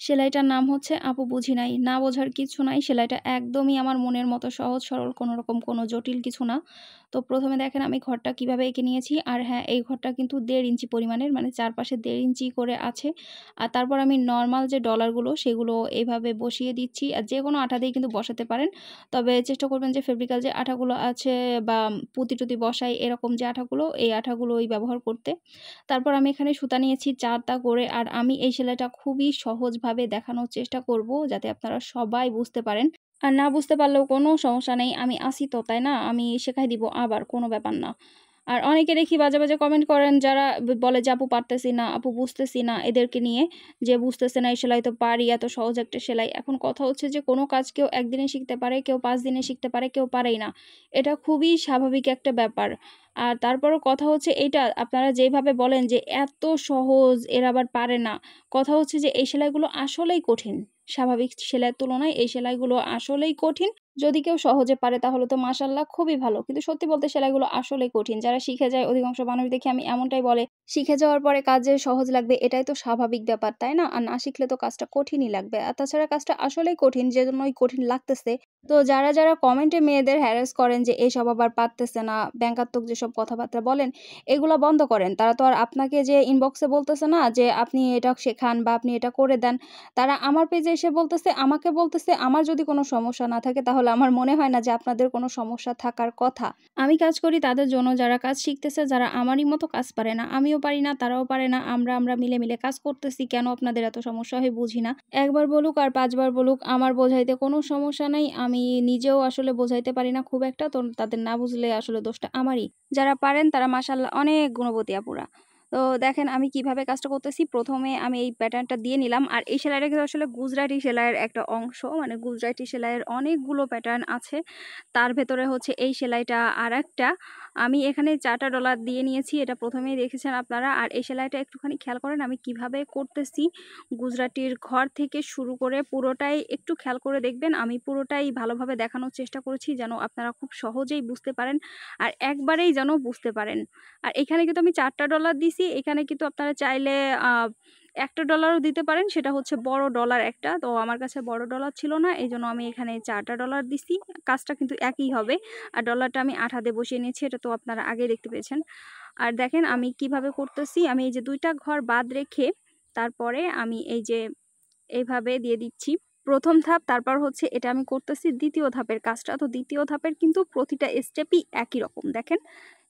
সেলাইটার নাম হচ্ছে আপু বুঝি নাই। না বোঝার কিছু নাই। সেলাইটা একদমই আমার মনের মতো সহজ সরল, কোনোরকম কোনো জটিল কিছু না। তো ১ম এ দেখেন আমি ঘরটা কিভাবে এঁকে নিয়েছি। আর হ্যাঁ, এই ঘরটা কিন্তু ১.৫ ইঞ্চি পরিমাণের, মানে চারপাশে ১.৫ ইঞ্চি করে আছে। আর তারপর আমি নরমাল যে ডলারগুলো সেগুলো এভাবে বসিয়ে দিচ্ছি। আর যেকোনো আঠা দিয়েই কিন্তু বসাতে পারেন। তবে চেষ্টা করবেন যে ফেব্রিকাল যে আঠাগুলো আছে বা পুঁতি-টুতি বসাই এরকম যে আঠাগুলো, এই আঠাগুলোই ব্যবহার করতে। তারপর আমি এখানে সুতা নিয়েছি ৪ টা করে। আর আমি এই সেলাইটা খুবই সহজভাবে দেখানোর চেষ্টা করব, যাতে আপনারা সবাই বুঝতে পারেন। আর না বুঝতে পারলেও কোনো সমস্যা নেই। আমি আছি তো, তাই না? আমি শেখাই দিব আবার, কোনো ব্যাপার না। আর অনেকে দেখি বাজে, বাজে কমেন্ট করেন যারা বলে যে, "আপু পারতেছি না, আপু বুঝতেছি না" এদেরকে নিয়ে, যে বুঝতেছে না এই সেলাই তো পারি, এত সহজ একটা সেলাই। এখন কথা হচ্ছে যে কোনো কাজ কেউ একদিনে শিখতে পারে, কেউ ৫ দিনে শিখতে পারে, কেউ পারেই না। এটা খুবই স্বাভাবিক একটা ব্যাপার। আর তারপরও কথা হচ্ছে এইটা, আপনারা যেভাবে বলেন যে এত সহজ, এরা আবার পারে না। কথা হচ্ছে যে এই সেলাইগুলো আসলেই কঠিন। স্বাভাবিক সেলাইয়ের তুলনায় এই সেলাইগুলো আসলেই কঠিন। যদি কেউ সহজে পারে তাহলে তো মাশাআল্লাহ খুবই ভালো। কিন্তু সত্যি বলতে সেলাইগুলো আসলেই কঠিন। যারা শিখে যায় অধিকাংশ মানুষ দেখি আমি এমনটাই বলে, শিখে যাওয়ার পরে কাজ যে সহজ লাগবে এটাই তো স্বাভাবিক ব্যাপার, তাই না? আর না শিখলে তো কাজটা কঠিনই লাগবে। আর তাছাড়া কাজটা আসলেই কঠিন, যেজন্যই কঠিন লাগতেছে। তো যারা, যারা কমেন্টে মেয়েদের হ্যারাস করেন যে এসব আবার পারতেছে না, ব্যঙ্গাত্মক যেসব কথাবার্তা বলেন, এগুলা বন্ধ করেন। তারা তো আর আপনাকে যে ইনবক্সে বলতেছে না যে আপনি এটা শেখান বা আপনি এটা করে দেন। তারা আমার পেজে এসে বলতেছে, আমাকে বলতেছে। আমার যদি কোনো সমস্যা না থাকে তাহলে আমার মনে হয় না যে আপনাদের কোনো সমস্যা থাকার কথা। আমি কাজ করি তাদের জন্য যারা কাজ শিখতেছে, যারা আমারই মতো কাজ পারে না। আমিও পারি না, তারাও পারে না। আমরা মিলে, মিলে কাজ করতেছি। কেন আপনাদের এত সমস্যা হয় বুঝি না। একবার বলুক আর ৫ বার বলুক, আমার বোঝাইতে কোনো সমস্যা নাই। আমি নিজেও আসলে বোঝাইতে পারি না খুব একটা। তো তাদের না বুঝলে আসলে দোষটা আমারই। যারা পারেন তারা মাশাআল্লাহ অনেক গুণবতী আপুরা। তো দেখেন আমি কিভাবে কাজটা করতেছি। ১ম এ আমি এই প্যাটার্নটা দিয়ে নিলাম। আর এই সেলাইটা কিন্তু আসলে গুজরাটি সেলাইয়ের একটা অংশ। মানে গুজরাটি সেলাইয়ের অনেকগুলো প্যাটার্ন আছে। তার ভেতরে হচ্ছে এই সেলাইটা আরেকটা। আমি এখানে ৪ টা ডলার দিয়ে নিয়েছি। এটা ১ম এই দেখেছেন আপনারা। আর এই সেলাইটা একটুখানি খেয়াল করেন আমি কিভাবে করতেছি। গুজরাটির ঘর থেকে শুরু করে পুরোটাই একটু খেয়াল করে দেখবেন। আমি পুরোটাই ভালোভাবে দেখানোর চেষ্টা করেছি যেন আপনারা খুব সহজেই বুঝতে পারেন। আর একবারেই যেন বুঝতে পারেন। আর এখানে কিন্তু আমি ৪ টা ডলার দিছি। এখানে কিন্তু আপনারা চাইলে একটা ডলারও দিতে পারেন। সেটা হচ্ছে বড় ডলার একটা। তো আমার কাছে বড় ডলার ছিল না। এজন্য আমি এখানে ৪ টা ডলার দিছি। কাজটা কিন্তু একই হবে। আর ডলারটা আমি আঠা দিয়ে বসিয়ে নিয়েছি। এটা তো আপনারা আগেই দেখতে পেয়েছেন। আর দেখেন আমি কিভাবে করতেছি। আমি এই যে ২ টা ঘর বাদ রেখে তারপরে আমি এই যে এইভাবে দিয়ে দিচ্ছি ১ম ধাপ। তারপর হচ্ছে এটা আমি করতেছি ২য় ধাপের কাজটা। তো ২য় ধাপের কিন্তু প্রতিটা স্টেপই একই রকম। দেখেন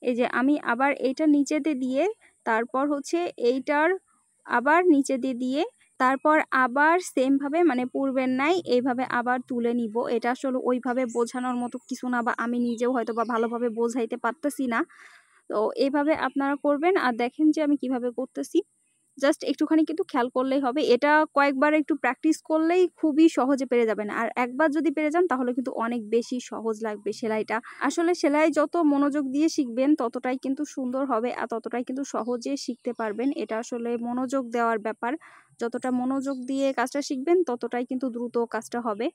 এই যে আমি আবার এইটা নিচেতে দিয়ে তারপর হচ্ছে এইটার আবার নিচে দিয়ে তারপর আবার সেম ভাবে, মানে পূর্বের ন্যায় এইভাবে আবার তুলে নিব। এটা আসলে ওইভাবে বোঝানোর মতো কিছু না, বা আমি নিজেও হয়তো বা ভালোভাবে বোঝাইতে পারতেছি না। তো এইভাবে আপনারা করবেন। আর দেখেন যে আমি কিভাবে করতেছি। জাস্ট একটুখানি কিন্তু খেয়াল করলেই হবে। এটা কয়েকবার একটু প্র্যাকটিস করলেই খুবই সহজে পেরে যাবেন। আর একবার যদি পেরে যান তাহলে কিন্তু অনেক বেশি সহজ লাগবে সেলাইটা। আসলে সেলাই যত মনোযোগ দিয়ে শিখবেন ততটাই কিন্তু সুন্দর হবে আর ততটাই কিন্তু সহজে শিখতে পারবেন। এটা আসলে মনোযোগ দেওয়ার ব্যাপার। যতটা মনোযোগ দিয়ে কাজটা শিখবেন ততটাই কিন্তু দ্রুত কাজটা হবে।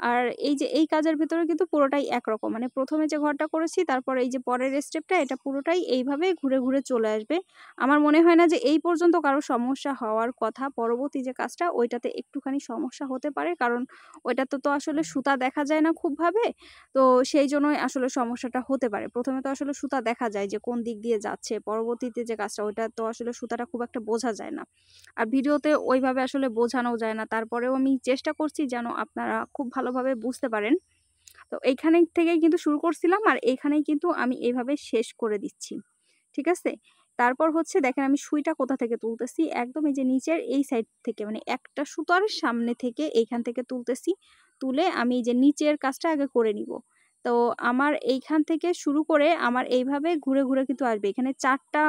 আর এই যে এই কাজের ভেতরে কিন্তু পুরোটাই একরকম। মানে ১ম এ যে ঘরটা করেছি তারপর এই যে পরের স্টেপটা, এটা পুরোটাই এইভাবে ঘুরে, ঘুরে চলে আসবে। আমার মনে হয় না যে এই পর্যন্ত কারো সমস্যা হওয়ার কথা। পরবর্তী যে কাজটা ওইটাতে একটুখানি সমস্যা হতে পারে। কারণ ওইটাতে তো আসলে সুতা দেখা যায় না খুবভাবে। তো সেইজন্যই আসলে সমস্যাটা হতে পারে। ১ম এ তো আসলে সুতা দেখা যায় যে কোন দিক দিয়ে যাচ্ছে। পরবর্তীতে যে কাজটা ওইটা তো আসলে সুতাটা খুব একটা বোঝা যায় না। আর ভিডিওতে ওইভাবে আসলে বোঝানোও যায় না। তারপরেও আমি চেষ্টা করছি যেন আপনারা খুব ভালোভাবে বুঝতে পারেন। তো এইখানে থেকেই কিন্তু শুরু করছিলাম আর এইখানেই কিন্তু আমি এভাবে শেষ করে দিচ্ছি। ঠিক আছে? তারপর হচ্ছে দেখেন আমি সুইটা কোথা থেকে তুলতেছি, একদম এই যে নিচের এই সাইড থেকে, মানে একটা সুতার সামনে থেকে এইখান থেকে তুলতেছি। তুলে আমি এই যে নিচের কাজটা আগে করে নিব। তো আমার এইখান থেকে শুরু করে আমার এইভাবে ঘুরে, ঘুরে কিন্তু আসবে। এখানে ৪ টা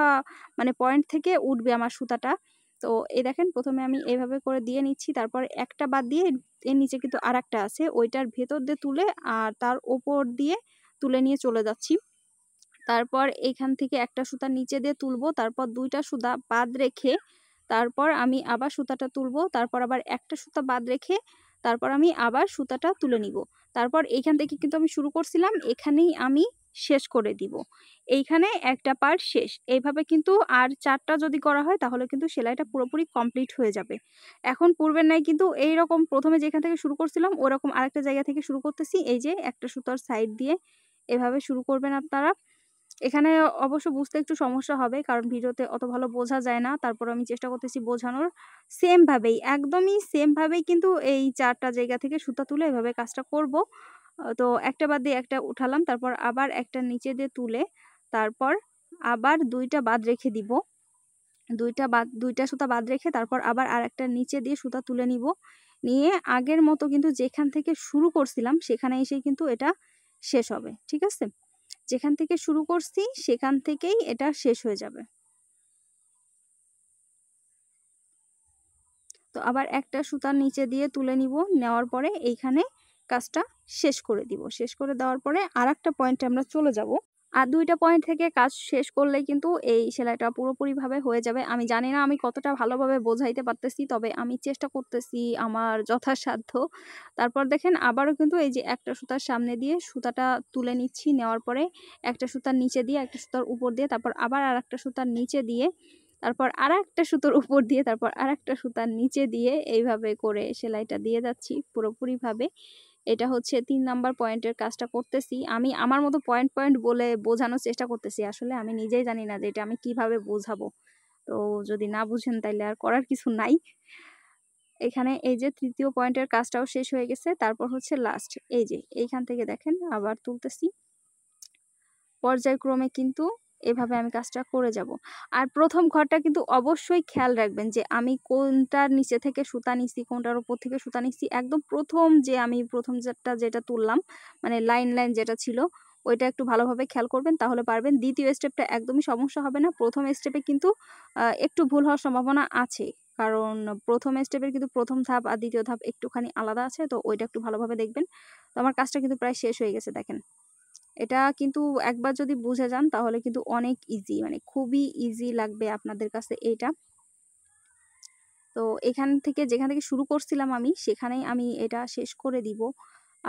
মানে পয়েন্ট থেকে উঠবে আমার সুতাটা। তো এই দেখেন ১ম এ আমি এভাবে করে দিয়ে নিচ্ছি। তারপর একটা বাদ দিয়ে এর নিচে কিন্তু আরেকটা আছে। ওইটার ভেতর দিয়ে তুলে আর তার উপর দিয়ে তুলে নিয়ে চলে যাচ্ছি। তারপর এইখান থেকে একটা সুতা নিচে দিয়ে তুলবো। তারপর ২ টা সুতা বাদ রেখে তারপর আমি আবার সুতাটা তুলবো। তারপর আবার একটা সুতা বাদ রেখে তারপর আমি আবার সুতাটা তুলে নিব। তারপর এইখান থেকে কিন্তু আমি শুরু করছিলাম, এখানেই আমি শেষ করে দিব। এইখানে একটা পার্ট শেষ। এইভাবে কিন্তু আর ৪ টা যদি করা হয় তাহলে কিন্তু সেলাইটা পুরোপুরি কমপ্লিট হয়ে যাবে। এখন পূর্বের ন্যায় কিন্তু এইরকম প্রথমে যেখান থেকে শুরু করছিলাম ওরকম আরেকটা জায়গা থেকে শুরু করতেছি। এই যে একটা সুতার সাইড দিয়ে এভাবে শুরু করবেন আপনারা। এখানে অবশ্য বুঝতে একটু সমস্যা হবে কারণ ভিডিওতে অত ভালো বোঝা যায় না। তারপর আমি চেষ্টা করতেছি বোঝানোর। সেম ভাবেই, একদমই সেম ভাবেই কিন্তু এই ৪ টা জায়গা থেকে সুতা তুলে এভাবে কাজটা করব। তো একটা বাদ দিয়ে একটা উঠালাম, তারপর আবার একটা নিচে দিয়ে তুলে তারপর আবার ২ টা বাদ রেখে দিব। ২ টা সুতা বাদ রেখে তারপর আবার আরেকটা নিচে দিয়ে সুতা তুলে নিব। নিয়ে আগের মতো কিন্তু যেখান থেকে শুরু করছিলাম সেখানে এসেই কিন্তু এটা শেষ হবে। ঠিক আছে? যেখান থেকে শুরু করছি সেখান থেকেই এটা শেষ হয়ে যাবে। তো আবার একটা সুতার নিচে দিয়ে তুলে নিব। নেওয়ার পরে এইখানে কাজটা শেষ করে দিব। শেষ করে দেওয়ার পরে আরেকটা পয়েন্টে আমরা চলে যাব। আর ২ টা পয়েন্ট থেকে কাজ শেষ করলেই কিন্তু এই সেলাইটা পুরোপুরিভাবে হয়ে যাবে। আমি জানি না আমি কতটা ভালোভাবে বোঝাইতে পারতেছি, তবে আমি চেষ্টা করতেছি আমার যথাসাধ্য। তারপর দেখেন আবারও কিন্তু এই যে একটা সুতার সামনে দিয়ে সুতাটা তুলে নিচ্ছি। নেওয়ার পরে একটা সুতার নিচে দিয়ে, একটা সুতার উপর দিয়ে, তারপর আবার আরেকটা সুতার নিচে দিয়ে, তারপর আরেকটা সুতোর উপর দিয়ে, তারপর আরেকটা সুতার নিচে দিয়ে এইভাবে করে সেলাইটা দিয়ে যাচ্ছি পুরোপুরিভাবে। এটা হচ্ছে ৩ নাম্বার পয়েন্টের কাজটা করতেছি। আমি আমার মতো পয়েন্ট, পয়েন্ট বলে বোঝানোর চেষ্টা করতেছি। আসলে আমি নিজেই জানি না যে এটা আমি কিভাবে বোঝাবো। তো যদি না বুঝেন তাইলে আর করার কিছু নাই। এখানে এই যে ৩য় পয়েন্টের কাজটাও শেষ হয়ে গেছে। তারপর হচ্ছে লাস্ট। এই যে এইখান থেকে দেখেন আবার তুলতেছি। পর্যায়ক্রমে কিন্তু এভাবে আমি কাজটা করে যাব। আর ১ম ঘরটা কিন্তু অবশ্যই খেয়াল রাখবেন যে আমি কোনটার নিচে থেকে সুতা নিছি, কোনটার উপর থেকে সুতা নিছি। একদম ১ম যে আমি ১ম যেটা তুললাম, মানে লাইন, লাইন যেটা ছিল ওইটা একটু ভালোভাবে খেয়াল করবেন, তাহলে পারবেন। ২য় স্টেপটা একদমই সমস্যা হবে না। ১ম স্টেপে কিন্তু একটু ভুল হওয়ার সম্ভাবনা আছে। কারণ ১ম স্টেপের কিন্তু ১ম ধাপ আর ২য় ধাপ একটুখানি আলাদা আছে। তো ওইটা একটু ভালোভাবে দেখবেন। তো আমার কাজটা কিন্তু প্রায় শেষ হয়ে গেছে দেখেন। এটা কিন্তু একবার যদি বুঝে যান তাহলে কিন্তু অনেক ইজি, মানে খুবই ইজি লাগবে আপনাদের কাছে এইটা। তো এখান থেকে যেখান থেকে শুরু করছিলাম আমি সেখানেই আমি এটা শেষ করে দিব।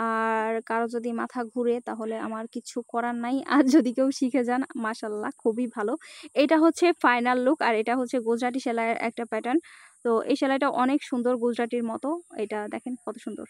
আর কারো যদি মাথা ঘুরে তাহলে আমার কিছু করার নাই। আর যদি কেউ শিখে যান মাশাআল্লাহ খুবই ভালো। এটা হচ্ছে ফাইনাল লুক, আর এটা হচ্ছে গুজরাটি সেলাইয়ের একটা প্যাটার্ন। তো এই সেলাইটা অনেক সুন্দর গুজরাটির মতো। এটা দেখেন কত সুন্দর।